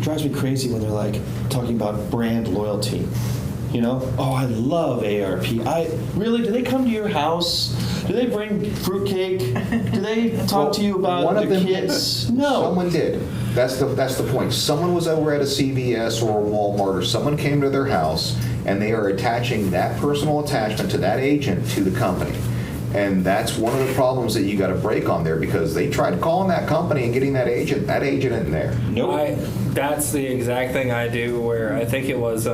drives me crazy when they're like talking about brand loyalty. You know, oh, I love AARP. Really? Do they come to your house? Do they bring fruitcake? Do they talk to you about one of the them kids? No. Someone did. That's the point. Someone was over at a CVS or a Walmart, or someone came to their house, and they are attaching that personal attachment to that agent to the company. And that's one of the problems that you got to break on there, because they tried calling that company and getting that agent isn't there. Nope. That's the exact thing I do, where I think it was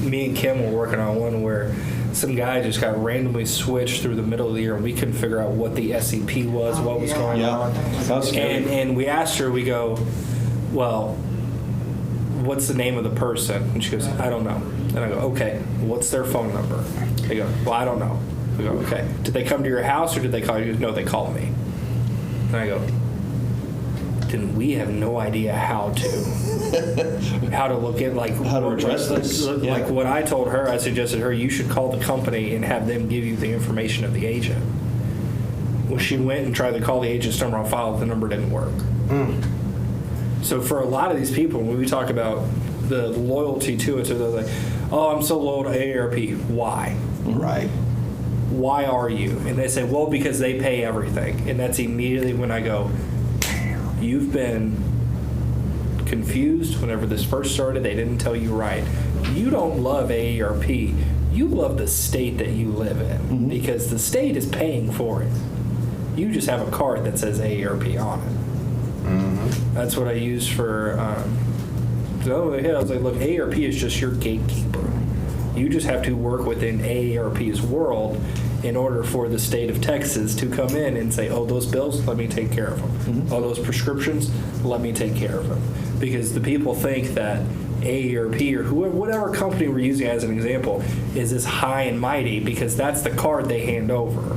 me and Kim were working on one where some guy just got randomly switched through the middle of the year, and we couldn't figure out what the SEP was, what was going on. That was scary. And we asked her, we go, well, what's the name of the person? And she goes, I don't know. And I go, okay, what's their phone number? They go, well, I don't know. We go, okay. Did they come to your house or did they call you? No, they called me. And I go, then we have no idea how to look at, like, how to address this. Like what I told her, I suggested her, you should call the company and have them give you the information of the agent. Well, she went and tried to call the agent's number on file. The number didn't work. So for a lot of these people, when we talk about the loyalty to it, so they're like, oh, I'm so loyal to AARP. Why? Right. Why are you? And they say, well, because they pay everything. And that's immediately when I go, you've been confused whenever this first started. They didn't tell you right. You don't love AARP. You love the state that you live in, because the state is paying for it. You just have a card that says AARP on it. That's what I use for so I was like, look, AARP is just your gatekeeper. You just have to work within AARP's world in order for the state of Texas to come in and say, oh, those bills, let me take care of them. Oh, those prescriptions, let me take care of them. Because the people think that AARP or whoever, whatever company we're using as an example is this high and mighty, because that's the card they hand over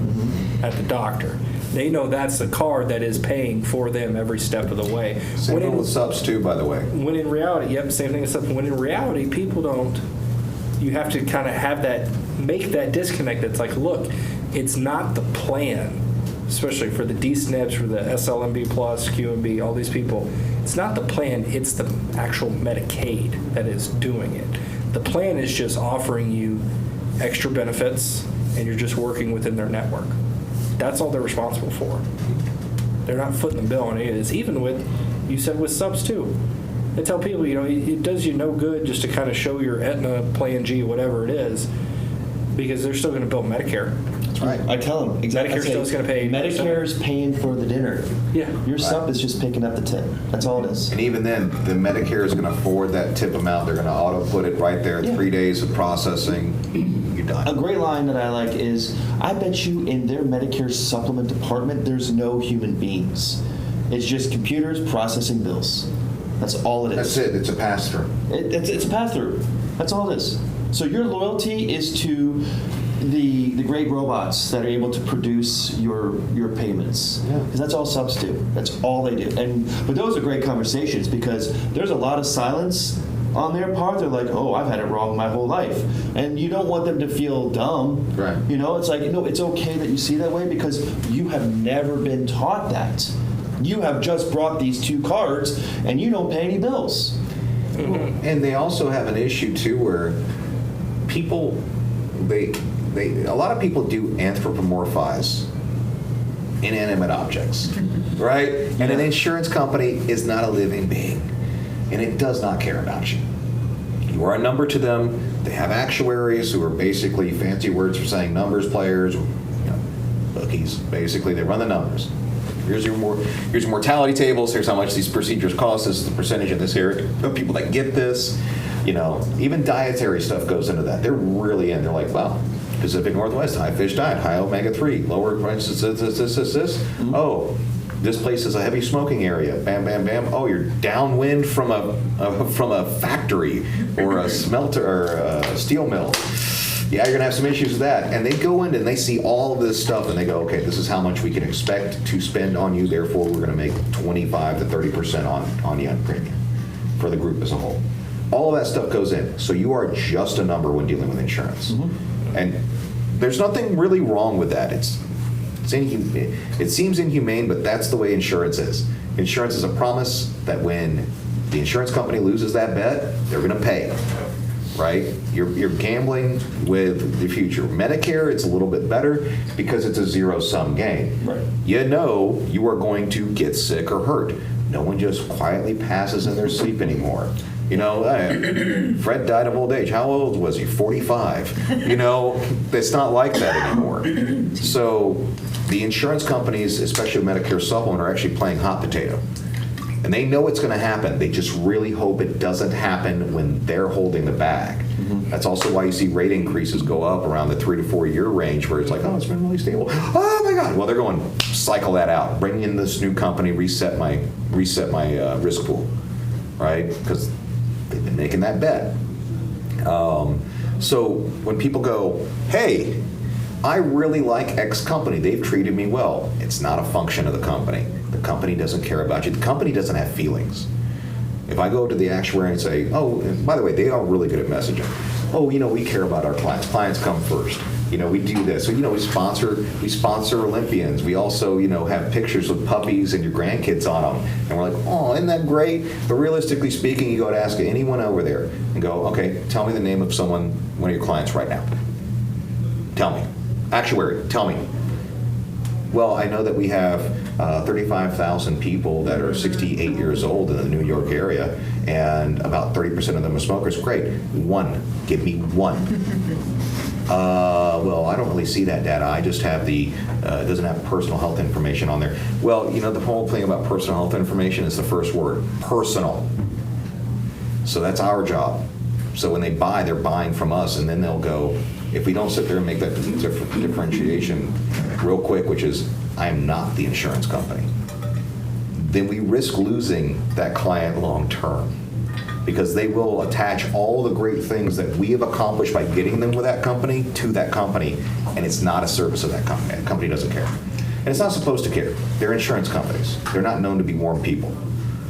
at the doctor. They know that's the card that is paying for them every step of the way. Same thing with subs too, by the way. When in reality, same thing with subs. When in reality, people don't. You have to kind of have that, make that disconnect. It's like, look, it's not the plan, especially for the D-SNPs, for the SLMB plus, QMB, all these people. It's not the plan. It's the actual Medicaid that is doing it. The plan is just offering you extra benefits, and you're just working within their network. That's all they're responsible for. They're not footing the bill on any of this. Even with, you said with subs too. They tell people, it does you no good just to kind of show your Aetna, Plan G, whatever it is, because they're still going to bill Medicare. That's right. I tell them exactly. Medicare still is going to pay 80%. Medicare is paying for the dinner. Yeah. Your sub is just picking up the tip. That's all it is. And even then, the Medicare is going to forward that tip amount. They're going to auto put it right there. 3 days of processing. You're done. A great line that I like is, I bet you in their Medicare supplement department, there's no human beings. It's just computers processing bills. That's all it is. That's it. It's a pass-through. It's a pass-through. That's all it is. So your loyalty is to the great robots that are able to produce your payments. Yeah. Because that's all subs do. That's all they do. But those are great conversations, because there's a lot of silence on their part. They're like, oh, I've had it wrong my whole life. And you don't want them to feel dumb. Right. It's like, it's okay that you see that way, because you have never been taught that. You have just brought these 2 cards, and you don't pay any bills. And they also have an issue too, where people, a lot of people do anthropomorphize inanimate objects, right? And an insurance company is not a living being, and it does not care about you. You are a number to them. They have actuaries who are basically fancy words for saying numbers players, bookies. Basically, they run the numbers. Here's your mortality tables. Here's how much these procedures cost. This is the percentage of this here of people that get this. Even dietary stuff goes into that. They're really in. They're like, well, Pacific Northwest, high fish diet, high omega-3, lower prices, this. Oh, this place is a heavy smoking area. Bam, bam, bam. Oh, you're downwind from a factory or a smelter or a steel mill. Yeah, you're going to have some issues with that. And they go in and they see all of this stuff and they go, okay, this is how much we can expect to spend on you. Therefore, we're going to make 25 to 30% on the premium for the group as a whole. All of that stuff goes in. So you are just a number when dealing with insurance. And there's nothing really wrong with that. It seems inhumane, but that's the way insurance is. Insurance is a promise that when The insurance company loses that bet, they're going to pay, right? You're gambling with the future. Medicare, it's a little bit better because it's a zero-sum game. Right. You know you are going to get sick or hurt. No one just quietly passes in their sleep anymore. You know, Fred died of old age. How old was he? 45. You know, it's not like that anymore. So the insurance companies, especially Medicare Supplement, are actually playing hot potato. And they know it's going to happen. They just really hope it doesn't happen when they're holding the bag. Mm-hmm. That's also why you see rate increases go up around the 3 to 4 year range where it's like, oh, it's been really stable. Oh my God. Well, they're going, cycle that out. Bring in this new company, reset my risk pool, right? Because they've been making that bet. So when people go, hey, I really like X company, they've treated me well, it's not a function of the company. The company doesn't care about you. The company doesn't have feelings. If I go to the actuary and say, oh, and by the way, they are really good at messaging. Oh, you know, we care about our clients. Clients come first. You know, we do this. So, you know, we sponsor Olympians. We also, you know, have pictures with puppies and your grandkids on them. And we're like, oh, isn't that great? But realistically speaking, you go to ask anyone over there and go, okay, tell me the name of one of your clients right now. Tell me. Actuary, tell me. Well, I know that we have 35,000 people that are 68 years old in the New York area, and about 30% of them are smokers. Great. One. Give me one. Well, I don't really see that data. I just have it doesn't have personal health information on there. Well, you know, the whole thing about personal health information is the first word, personal. So that's our job. So when they buy, they're buying from us, and then they'll go, if we don't sit there and make that differentiation real quick, which is, I am not the insurance company, then we risk losing that client long term, because they will attach all the great things that we have accomplished by getting them with that company to that company, and it's not a service of that company. That company doesn't care. And it's not supposed to care. They're insurance companies. They're not known to be warm people.